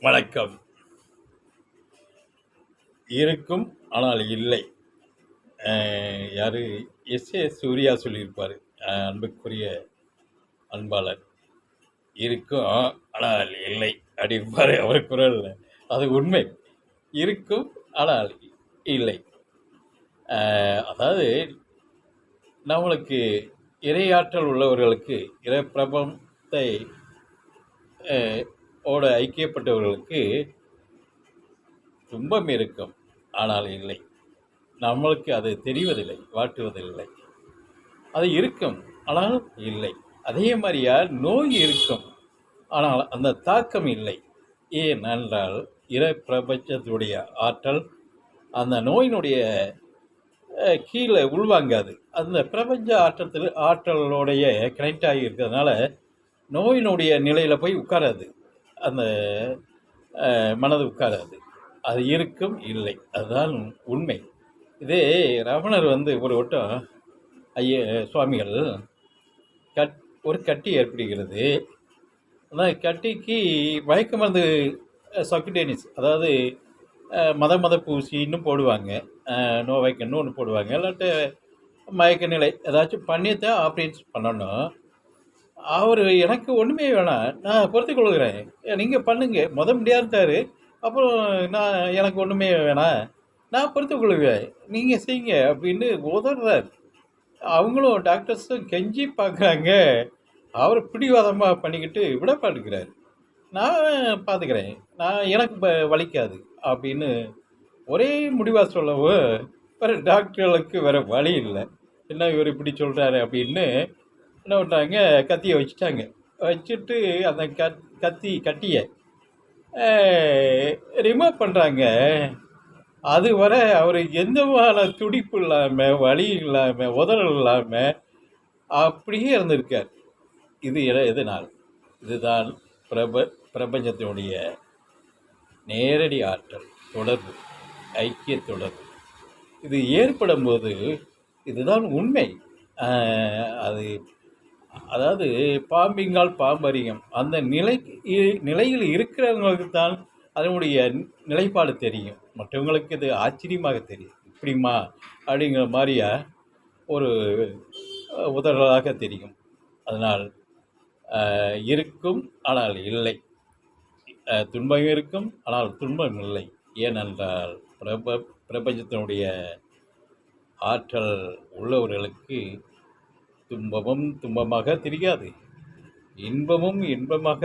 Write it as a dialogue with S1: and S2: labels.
S1: வணக்கம். இருக்கும் ஆனால் இல்லை. யாரு? சூர்யா சொல்லியிருப்பார். அன்புக்குரிய அன்பாளர். இருக்கும் ஆனால் இல்லை அப்படிம்பாரு அவர் குரல்ல. அது உண்மை. இருக்கும் ஆனால் இல்லை. அதாவது நம்மளுக்கு இறையாற்றல் உள்ளவர்களுக்கு, இறை பிரபத்தை ஓட ஐக்கியப்பட்டவர்களுக்கு துன்பம் இருக்கும் ஆனால் இல்லை. நம்மளுக்கு அது தெரிவதில்லை, வாட்டுவதில்லை. அது இருக்கும் ஆனால் இல்லை. அதே மாதிரியா நோய் இருக்கும் ஆனால் அந்த தாக்கம் இல்லை. ஏனென்றால் இறை பிரபஞ்சத்துடைய ஆற்றல் அந்த நோயினுடைய கீழே உள்வாங்காது. அந்த பிரபஞ்ச ஆற்றலோடைய கனெக்ட் ஆகி இருக்கிறதுனால நோயினுடைய நிலையில் போய் உட்காராது. அந்த மனது உட்காராது. அது இருக்கும் இல்லை, அதுதான் உண்மை. இதே ரமணர் ஒரு வட்டம் சுவாமிகள் ஒரு கட்டி ஏற்படுகிறது. அந்த கட்டிக்கு மயக்க மருந்து சக்குடேனிஸ், அதாவது மத பூசின்னு போடுவாங்க, நோவைக்கன்னு ஒன்று போடுவாங்க. இல்லாட்ட மயக்க நிலை ஏதாச்சும் பண்ணித்தான் ஆப்ரேஷன் பண்ணணும். அவர் எனக்கு ஒன்றுமே வேணாம், நான் பொறுத்து கொள்கிறேன், நீங்கள் பண்ணுங்க, முடியாதுட்டாரு. அப்புறம் எனக்கு ஒன்றுமே வேணாம், நான் பொறுத்து கொள்வேன், நீங்கள் செய்யுங்க அப்படின்னு உதறார். அவங்களும் டாக்டர்ஸும் கெஞ்சி பார்க்குறாங்க. அவர் பிடிவாதமாக பண்ணிக்கிட்டு விட பாட்டுக்கிறார். நான் பார்த்துக்கிறேன், எனக்கு வலிக்காது அப்படின்னு ஒரே முடிவாக சொல்லவும் வேறு டாக்டர்களுக்கு வேறு வழி இல்லை. என்ன இவர் இப்படி சொல்கிறாரு அப்படின்னு என்ன பண்ணுறாங்க, கத்தியை வச்சுட்டு அந்த கட்டியை ரிமூவ் பண்ணுறாங்க. அது வர அவர் எந்தமான துடிப்பு இல்லாமல், வலி இல்லாமல், உதறல் இல்லாமல் அப்படியே இருந்திருக்கார். இது எதனால்? இதுதான் பிரபஞ்சத்தினுடைய நேரடி ஆற்றல், தொடர்பு, ஐக்கிய தொடர்பு. இது ஏற்படும் போது இதுதான் உண்மை. அது அதாவது பாம்பிங்கால் பாம்பரியம், அந்த நிலையில் இருக்கிறவங்களுக்கு தான் அதனுடைய நிலைப்பாடு தெரியும். மற்றவங்களுக்கு இது ஆச்சரியமாக தெரியும். இப்படிமா அப்படிங்கிற மாதிரியா ஒரு உதறலாக தெரியும். அதனால் இருக்கும் ஆனால் இல்லை, துன்பம் இருக்கும் ஆனால் துன்பம் இல்லை. ஏனென்றால் பிரபஞ்சத்தினுடைய ஆற்றல் உள்ளவர்களுக்கு துன்பமும் துன்பமாக தெரியாது, இன்பமும் இன்பமாக